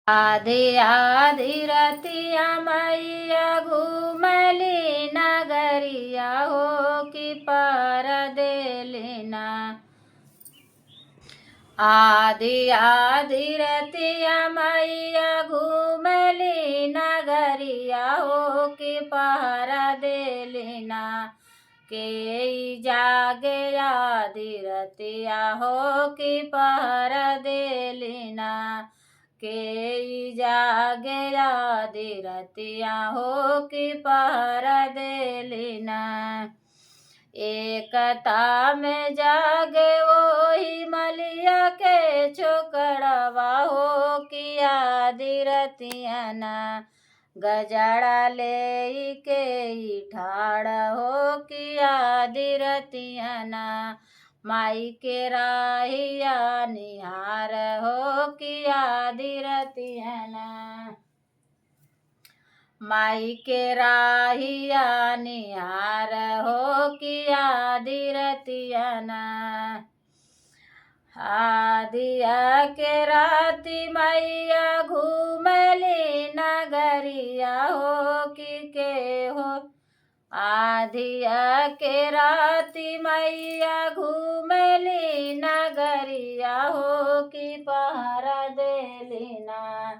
आधी आधी रतिया मैया घूमली नगरिया हो कि पार देलिना। आधी आधी रतिया मैया घूमली नगरिया हो कि पहरा देलिना। के जागे आधी रतिया हो कि पहरा देलिना। के जागे आधी रतिया हो कि पहरा देलिना। एकता में जागे वही मलिया के छोकड़वा हो कि आधी रतियाना। गजड़ा ले के ठाड़ हो कि आधी रतियाना। माई के राहिया निहार हो कि आधी रतियाना। माई के राहिया निहार हो कि आधी रतियाना। आधिया के राती मैया घूमली नगरिया हो कि के हो। आधिया के राती मैया घूमली नगरिया हो कि पहरा देलिना।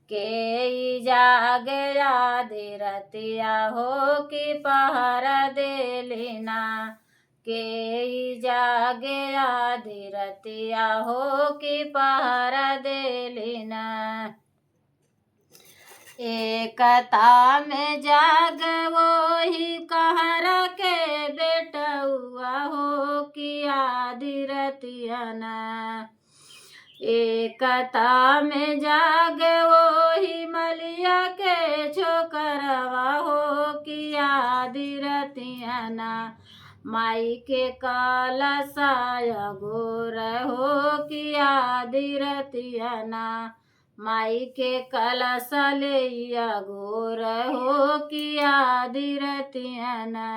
के जागे आधी रतिया हो कि पहरा देलिना। के जागे आधी रतिया हो कि पहरा देलिना। एकता में जाग वही कहरा के बेटउआ हो कि आधी रतियाना। एकता में जाग वही मलिया के छोकरवा हो कि आधी रतियाना। माई के कलशाया गोर हो कि आधी रतियाना। माई के कलशा लेया गोर हो कि आधी रतियाना।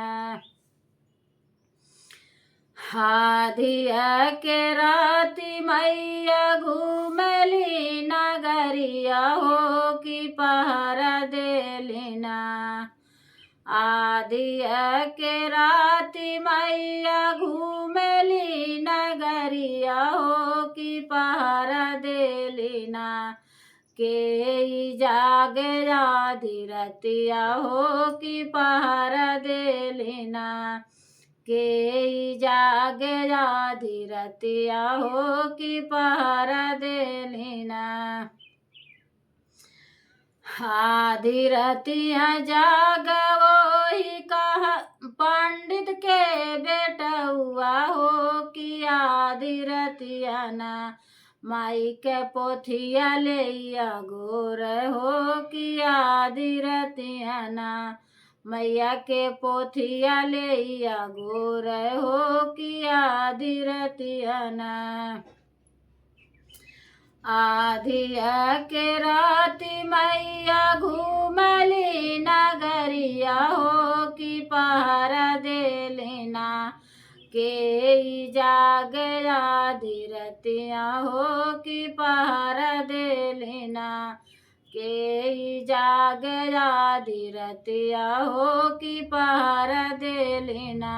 आधिया के राती मैया घूमली नगरिया हो कि पहरा देलिना। आधिया के राती मैया घूमली नगरिया हो कि पहरा देलिना। के जागे आधी रतिया हो कि पहरा देलिना। के जागे आधी रतिया हो कि पहरा देलिना। आधी रतिया जाग वही कहा पंडित के बेटउआ हो कि आधी रतियाना। माई के पोथिया लेया गोर हो कि आधी रतियाना। मैया के पोथिया लेया गोर हो कि आधी रतियाना। आधिया के राती मैया घूमली नगरिया हो कि पहरा देलिना। के जागे आधी रतिया हो कि पहरा देलिना। के जागे आधी रतिया हो कि पहरा देलिना।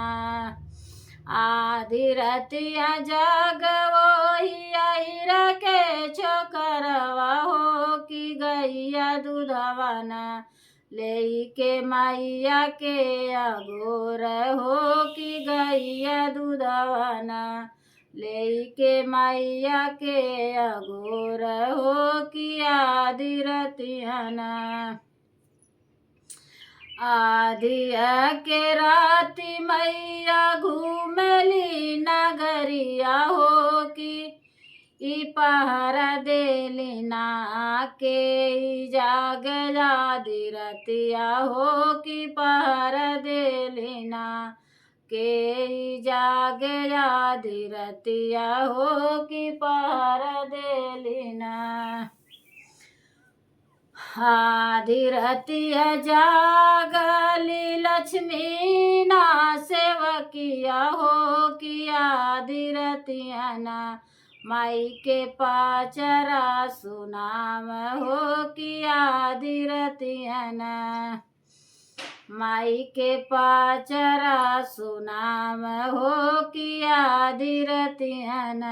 आधी रतिया जाग वही अहिरा के छोकरवा हो कि गैया दूधवाना। ले के मैया के अगोर हो कि गैया दूधवाना। ले के मैया के अगोर हो कि आधी रतियाना। आधिया के राती मैया घूमली नगरिया हो कि पहरा देलिना। के जागे आधी रतिया हो कि पहरा देलिना। के जागे आधी रतिया हो कि पहरा देलिना। आधी रतिया जागली लक्ष्मी ना सेवकिया हो कि आधी रतियाना। माई के पाचरा सुनाम हो किया धीरतियन माई के पाचरा सुनाम हो किया धीरतियन